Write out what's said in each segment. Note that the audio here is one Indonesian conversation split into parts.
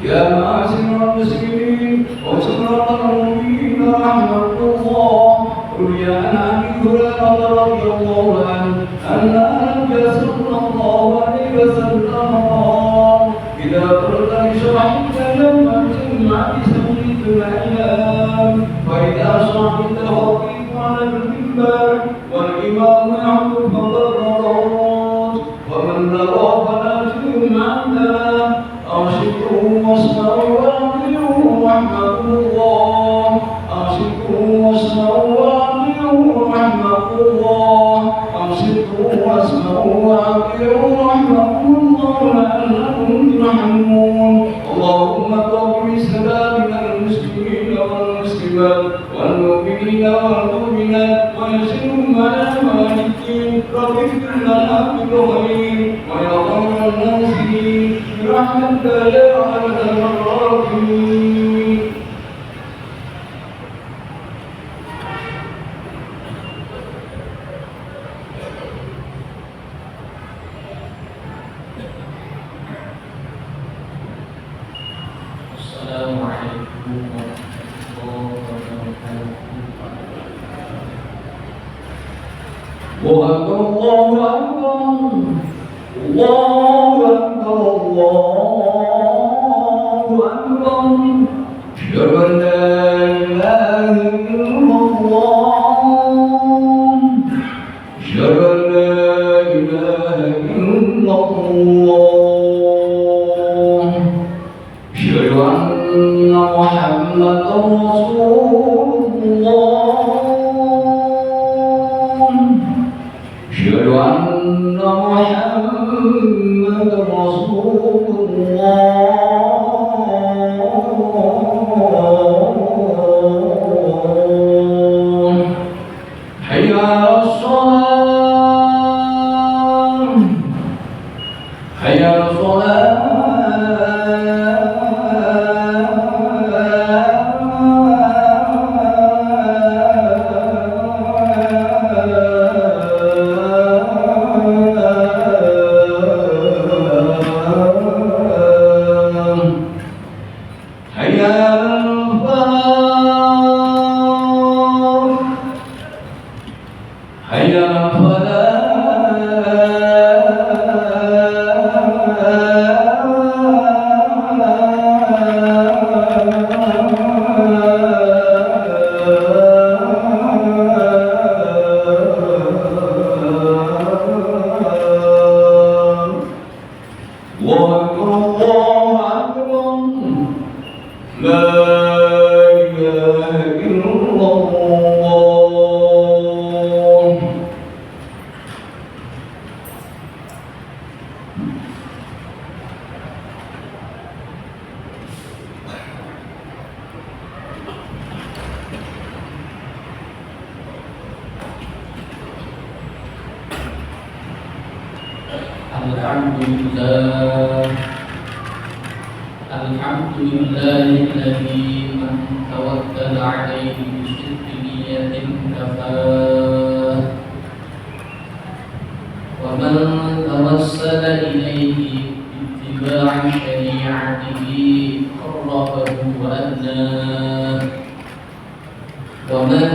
يا معاشر المسلمين وشرف المؤمنين رحمة الله، روي عن أبي هريرة رضي الله عنه أن النبي صلى الله عليه وسلم قال: إذا قلت لشرحك يوم الجمعة سميت الأيام، فإذا شرحت وقيت على المنبر والإمام يعقوب فقد ومن نظر فلا تلوم عنا أرشدوا واسمعوا وأطيعوا رحمة الله، أرشدوا واسمعوا وأطيعوا رحمة الله، أرشدوا واسمعوا وأطيعوا رحمة الله لعلكم ترحمون. اللهم قوم سلامنا المسلمين والمسلمات والمؤمنين والمؤمنات ويسرهم على مالكين، رب اغفر لنا بالخير ويا خير الناصرين برحمتك يا ارحم الراحمين. السلام عليكم ورحمة الله وبركاته. الله أكبر الله أكبر الله أكبر، أشهد أن لا إله إلا الله، أشهد أن لا إله إلا الله، أشهد أن محمدا رسول الله، أشهد أن محمدا رسول الله. حي على الصلاة، حي على الصلاة. حي على الفلاح، حي على الله أكبر الله أكبر، لا إله إلا الله. الحمد لله الذي من توكل عليه بصدق نية كفاه، ومن توسل إليه باتباع شريعته قربه وأدناه، ومن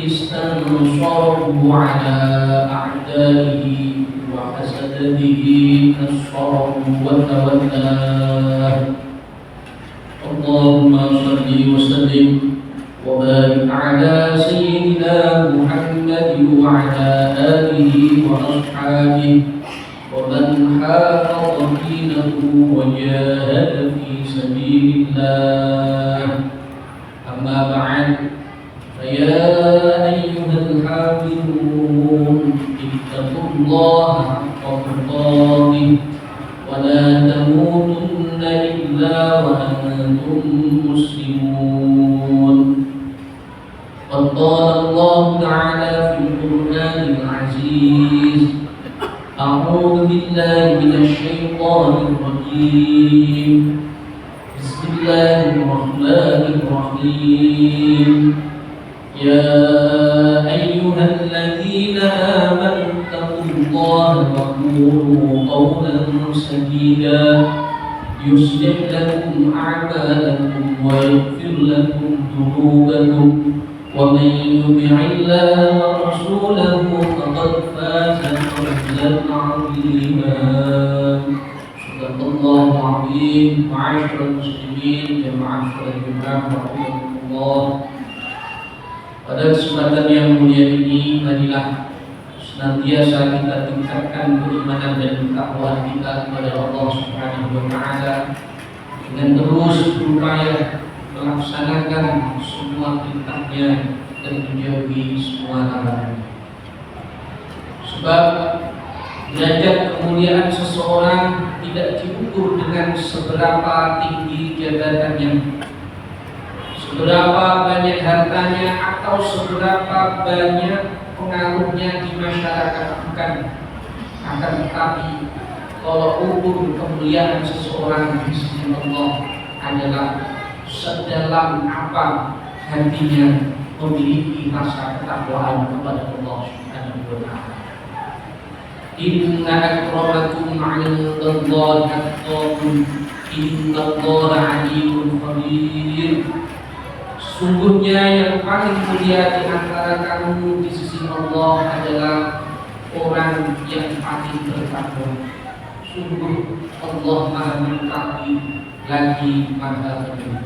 استنصره على أعدائه وحسد به نصره وتولاه. اللهم صل وسلم وبارك على سيدنا محمد وعلى آله وأصحابه ومن حافظ دينه وجاهد في سبيل الله. أما بعد، فيا أيها الحافظون اتقوا الله حق تقاته ولا تموتن إلا وأنتم مسلمون. قد قال الله تعالى في القرآن العزيز: أعوذ بالله من الشيطان الرجيم، بسم الله الرحمن الرحيم. يا أيها الذين آمنوا اتقوا الله وقولوا قولا سديدا يصلح لكم أعمالكم ويغفر لكم ذنوبكم ومن يطع الله ورسوله فقد فاز فوزا عظيما. صدق الله العظيم. معاشر المسلمين ومعاشر الجماعة رحمكم الله. Pada kesempatan yang mulia ini, marilah senantiasa kita tingkatkan keimanan dan ketakwaan kita kepada Allah Subhanahu wa taala dengan terus berupaya melaksanakan semua perintahnya dan menjauhi semua larangannya. Sebab derajat kemuliaan seseorang tidak diukur dengan seberapa tinggi jabatannya, seberapa banyak hartanya, atau seberapa banyak pengaruhnya di masyarakat, bukan. Akan tetapi kalau ukur kemuliaan seseorang di sisi Allah adalah sedalam apa hatinya memiliki rasa ketakwaan kepada Allah Subhanahu wa taala. Inna akramakum 'indallahi atqakum, innallaha 'alimun khabir. Sungguhnya yang paling mulia di antara kamu di sisi Allah adalah orang yang paling bertakwa. Sungguh Allah Maha mengetahui lagi Maha Peduli.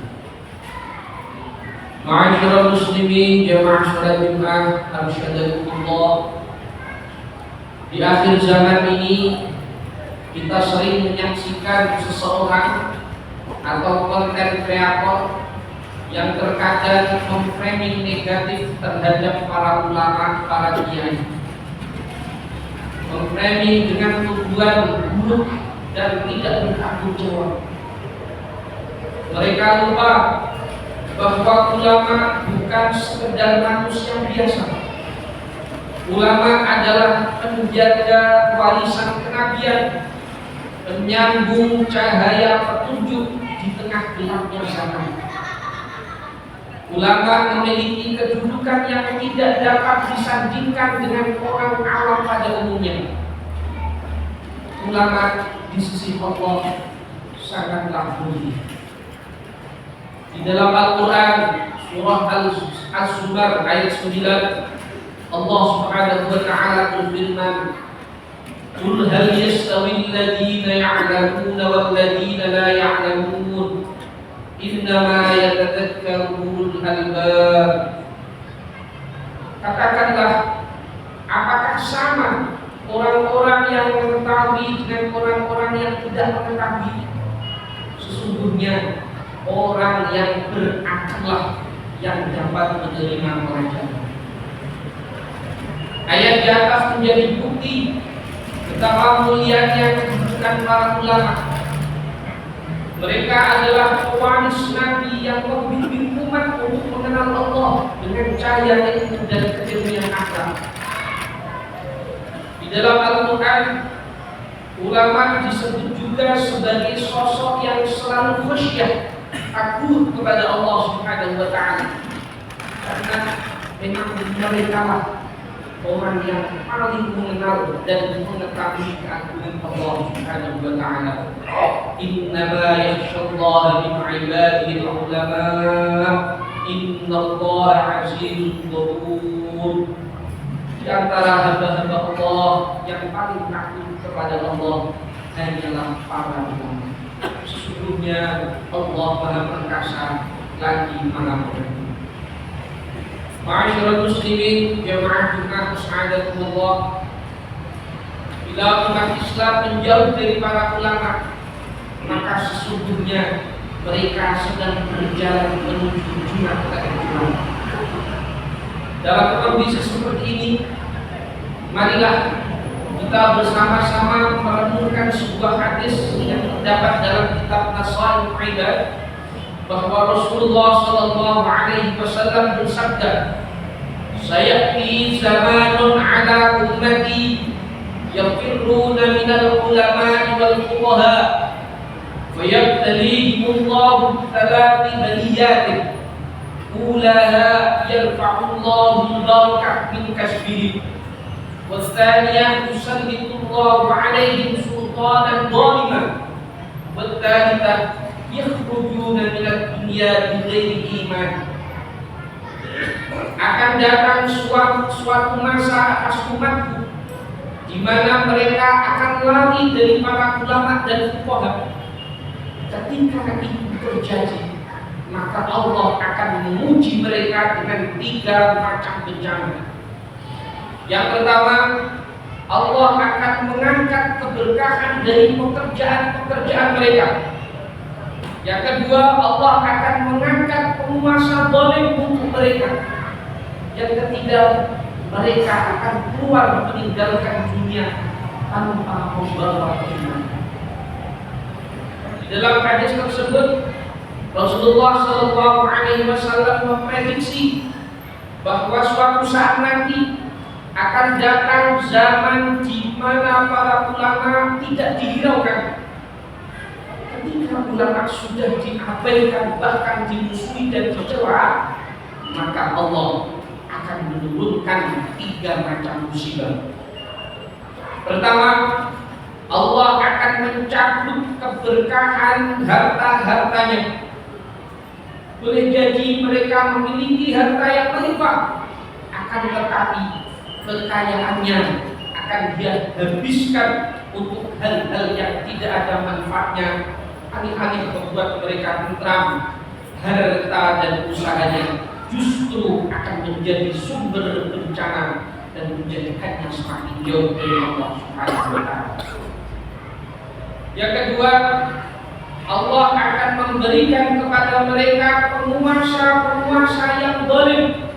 Ma'asyiral muslimin jamaah salat Jumat arsyadakumullah. Di akhir zaman ini kita sering menyaksikan seseorang atau konten kreator yang terkadang memframing negatif terhadap para ulama, para kiai, memframing dengan tujuan buruk dan tidak bertanggung jawab. Mereka lupa bahwa ulama bukan sekedar manusia biasa. Ulama adalah penjaga warisan kenabian, penyambung cahaya petunjuk di tengah gelapnya zaman. Ulama memiliki kedudukan yang tidak dapat disandingkan dengan orang awam pada umumnya. Ulama di sisi Allah sangatlah mulia. Di dalam Al-Quran surah Al-Zumar ayat 9, Allah Subhanahu wa taala berfirman, "Qul hal yastawi alladziina ya'lamuuna wal ladziina la ya'lamuun, innama yatadzakkaru ulul albab." Katakanlah, apakah sama orang-orang yang mengetahui dengan orang-orang yang tidak mengetahui? Sesungguhnya orang yang berakallah yang dapat menerima pelajaran. Ayat di atas menjadi bukti betapa mulianya kedudukan para ulama. Mereka adalah pewaris Nabi yang membimbing umat untuk mengenal Allah dengan cahaya ilmu dan keilmuan akal. Di dalam Al-Quran, ulama disebut juga sebagai sosok yang selalu khusyuk, takut kepada Allah Subhanahu wa taala. Karena memang mereka lah orang yang paling mengenal dan mengetahui keagungan Allah Subhanahu wa taala. Innama yakhshallaha min 'ibadihi al-ulama, innallaha 'azizun ghafur. Di antara hamba-hamba Allah yang paling takut kepada Allah hanyalah para ulama. Sesungguhnya Allah Maha Perkasa lagi Maha Pengasih. Ma'asyiral muslimin jamaah Jumat mus'adakumullah. Bila umat Islam menjauh dari para ulama, maka sesungguhnya mereka sedang berjalan menuju jurang kehancuran. Dalam kondisi seperti ini, marilah kita bersama-sama merenungkan sebuah hadis yang terdapat dalam kitab Nasail Ibad, bahwa Rasulullah sallallahu alaihi wasallam bersabda, "Sayati zamanun ala ummati yafirruna minal ulama'i wal fuqaha, fayabtalihimullahu thalathi baliyatin, ulaha yarfa'ullahu al-barakah min kasbihim, والثانية يسلط الله عليهم سلطانا ظالما والثالثة يخرجون من الدنيا بغير إيمان. Akan datang suatu masa atas umatku di mana mereka akan lari dari para ulama dan fuqaha. Ketika itu terjadi, maka Allah akan menguji mereka dengan 3 macam bencana. Yang pertama, Allah akan mengangkat keberkahan dari pekerjaan mereka. Yang kedua, Allah akan mengangkat penguasa zalim untuk mereka. Yang ketiga, mereka akan keluar meninggalkan dunia tanpa membawa keimanan. Di dalam hadis tersebut, Rasulullah SAW memprediksi bahwa suatu saat nanti akan datang zaman di mana para ulama tidak dihiraukan. Ketika ulama sudah diabaikan, bahkan dimusuhi dan dicela, maka Allah akan menurunkan 3 macam musibah. Pertama, Allah akan mencabut keberkahan harta-hartanya. Boleh jadi mereka memiliki harta yang melimpah, akan tetapi kekayaannya akan dia habiskan untuk hal-hal yang tidak ada manfaatnya, alih-alih membuat mereka tentram. Harta dan usahanya justru akan menjadi sumber bencana dan menjadikannya semakin jauh dari Allah Subhanahu wa Ta'ala. Yang kedua, Allah akan memberikan kepada mereka penguasa-penguasa yang zalim,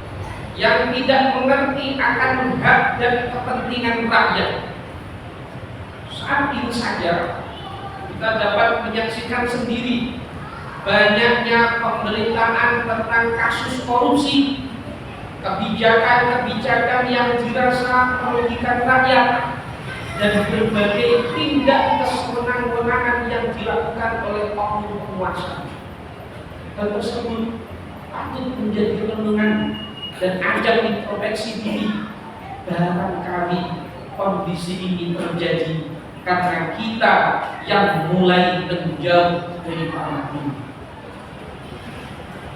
yang tidak mengerti akan hak dan kepentingan rakyat. Saat ini saja kita dapat menyaksikan sendiri banyaknya pemberitaan tentang kasus korupsi, kebijakan-kebijakan yang dirasa merugikan rakyat, dan berbagai tindak kesewenang-wenangan yang dilakukan oleh oknum penguasa. Hal tersebut patut menjadi renungan dan ajang introspeksi diri. Barangkali kondisi ini terjadi karena kita yang mulai menjauh dari para nabi.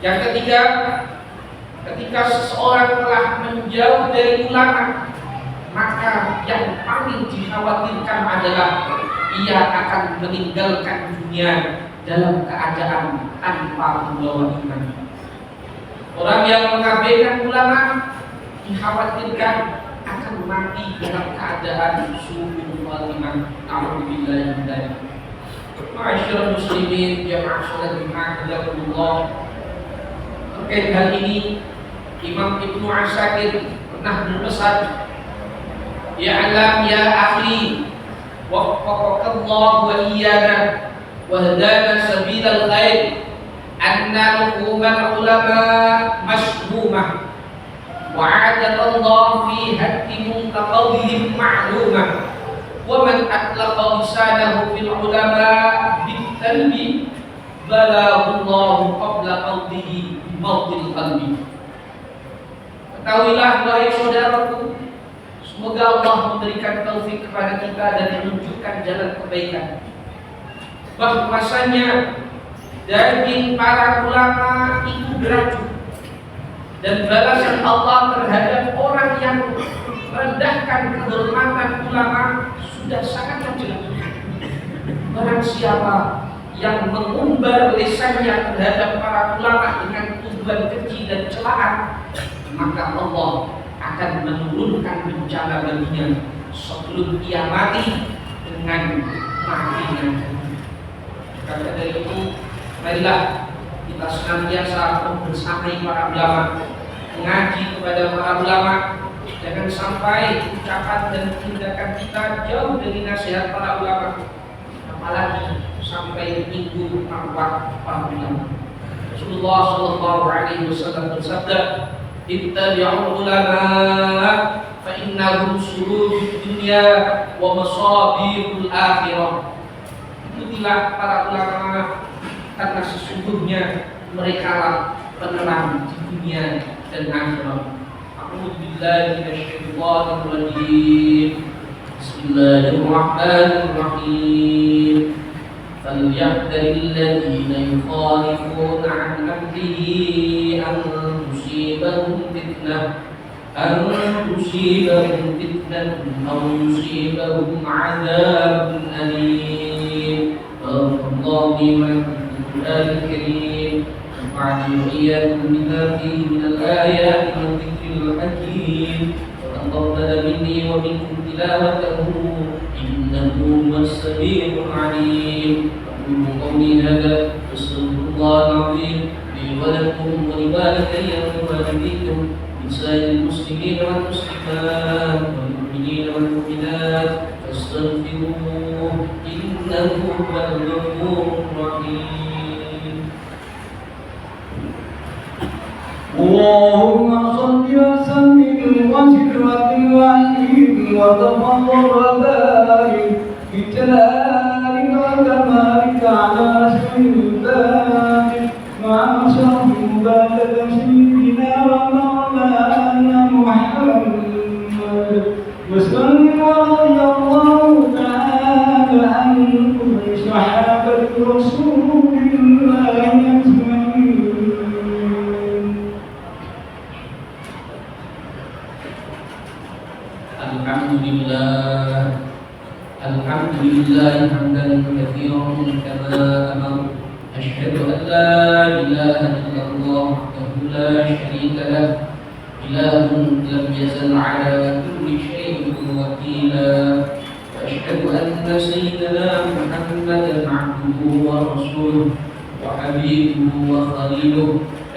Yang ketiga, ketika seseorang telah menjauh dari ulama, maka yang paling dikhawatirkan adalah ia akan meninggalkan dunia dalam keadaan tanpa membawa iman. Orang yang mengabaikan ulama dikhawatirkan akan mati dalam keadaan su'ul khatimah. Alhamdulillah. Ma'asyiral muslimin jamaah salat Jumat rahimakumullah. Terkait hal ini, Imam Ibnu Asakir pernah berpesan, "Ya'lam ya akhi, waffaqakallahu wa iyyana wa hadana sabilal khair, anna luhumal ulama mashhumah wa 'adallahu fi haqqi muntaqadihim ma'lumah wa man atlaqa lisanahu fil ulama bitalbi balaghallahu qabla qawdihi mautil qalbi." Ketahuilah wahai saudaraku, semoga Allah memberikan taufik kepada kita dan menunjukkan jalan kebaikan, bahwasanya daging para ulama itu beracun, dan balasan Allah terhadap orang yang merendahkan kehormatan ulama sudah sangat jelas. Barang siapa yang mengumbar lisannya terhadap para ulama dengan tuduhan keji dan celaan, maka Allah akan menurunkan bencana baginya sebelum ia mati dengan matinya. Karena dari itu, marilah kita senantiasa membersamai para ulama, mengaji kepada para ulama. Jangan sampai ucapan dan tindakan kita jauh dari nasihat para ulama, apalagi sampai menyinggung marwah para ulama. Rasulullah SAW bersabda, "Ittabi'ul ulama fa innahum surujud dunya wa masabihul akhirah." Ikutilah para ulama karena sesungguhnya mereka lah penerang di dunia dan akhirat. A'udzu billahi minasyaitonir rajim. Bismillahirrahmanirrahim. فليحذر الذين يخالفون عن أمره أن تصيبهم فتنة أو يصيبهم عذاب أليم. بارك الله لي ولكم في القرآن الكريم ونفعني وإياكم بما فيه من الآيات والذكر الحكيم، وتقبل مني ومنكم تلاوته إنه هو السميع العليم. أقول قولي هذا واستغفر الله العظيم لي ولكم ولوالدي ووالديكم ولسائر المسلمين والمسلمات والمؤمنين والمؤمنات فاستغفروه إنه هو الغفور الرحيم. اللهم صل وسلم وزد وبالوحيد وتفضل وبارك بجلالك وكمالك على رسول الله مع شرف مبارك سيدنا ومولانا محمد وسلم. رضي الله تعالى عن كل صحابة رسول الله أجمعين. الحمد لله حمدا كثيرا كما أمر. أشهد أن لا إله إلا الله وحده لا شريك له، إله لم يزل على كل شيء وكيلا. وأشهد أن سيدنا محمدا عبده ورسوله وحبيبه وخليله،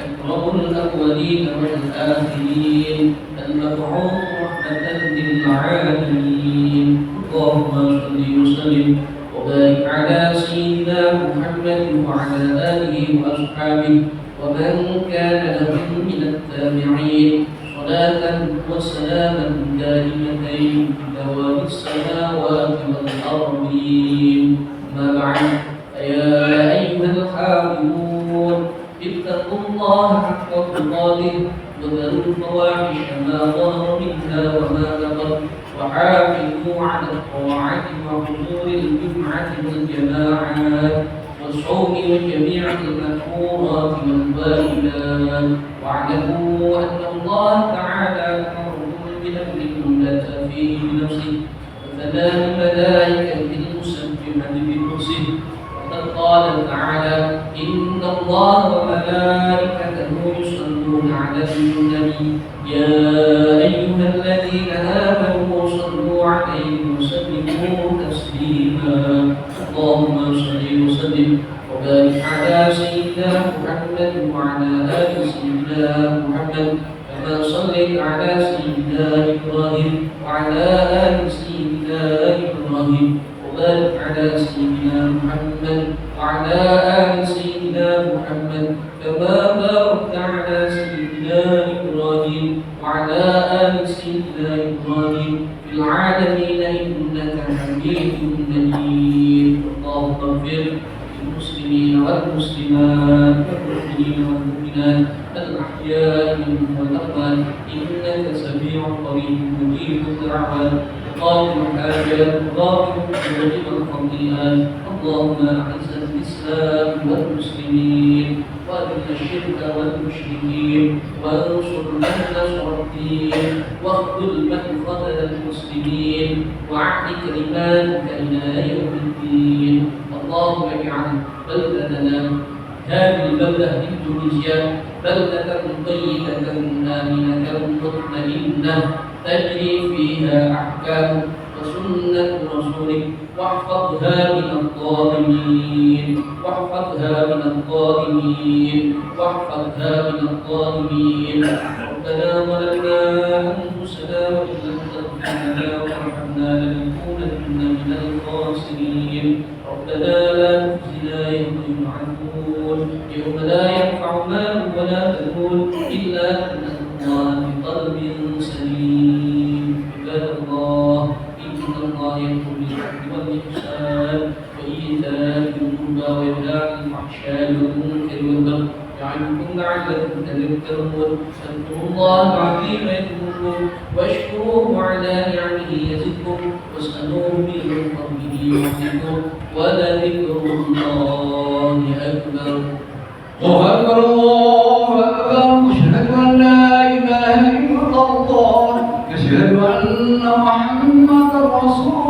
أكرم الأولين والآخرين، المبعوث رحمة للعالمين. اللهم صل وسلم وبارك على سيدنا محمد وعلى آله وأصحابه ومن كان لهم من التابعين، صلاة وسلاما دائمتين بدوام السماوات والأرضين. أما بعد، فيا أيها الحاضرون اتقوا الله حق تقاته وذروا الفواحش ما ظهر منها وما بطن، وحافظوا على الطاعة وحضور الجمعة والجماعات والصوم وجميع المأمورات والواجبات. واعلموا أن الله تعالى أمركم بأمركم لا فيه بنفسه وثناء ملائكة مسبحة بنفسه. وقد قال تعالى: إن الله وملائكته يصلون على النبي يا أيها الذين آمنوا صلوا عليه وسلموا تسليما. اللهم صل وسلم وبارك على سيدنا محمد وعلى آل سيدنا محمد كما صليت على سيدنا إبراهيم وعلى آل سيدنا إبراهيم، وبارك على سيدنا محمد وعلى آل سيدنا محمد كما باركت على سيدنا إبراهيم وعلى آل سيدنا إبراهيم في العالمين إنك حميد مجيد. اللهم اغفر للمسلمين والمسلمات والمؤمنين والمؤمنات الأحياء منهم والأموات إنك سميع قريب مجيب الدعوات قاضي الحاجات غافر الذنوب والخطيئات. اللهم أعز الإسلام والمسلمين وأذل الشرك والمشركين وانصر من نصر الدين واخذل من خذل المسلمين واعد كلماتك إلى يوم الدين. اللهم اجعل بلدتنا هذه البلدة إندونيسيا بلدة طيبة آمنة مطمئنة تجري فيها أحكام وسنة رسولك، واحفظها من الظالمين واحفظها من الظالمين واحفظها من الظالمين. ربنا ظلمنا أنفسنا وإن لم تغفر لنا وترحمنا لنكونن من الخاسرين. ربنا لا تخزنا يوم يبعثون، يوم لا ينفع مال ولا بنون إلا من الله بقلب سليم. عباد الله، إن الله يأمر بالعدل والإحسان وإيتاء ذي القربى وينهى عن الفحشاء والمنكر والبغي يعظكم لعلكم تذكرون فاذكروا الله العظيم يذكركم واشكروه على نعمه يزدكم واسألوه من فضله يعطيكم ولذكر الله أكبر. الله أكبر الله أكبر أشهد أن لا إله إلا الله أشهد أن محمدا رسول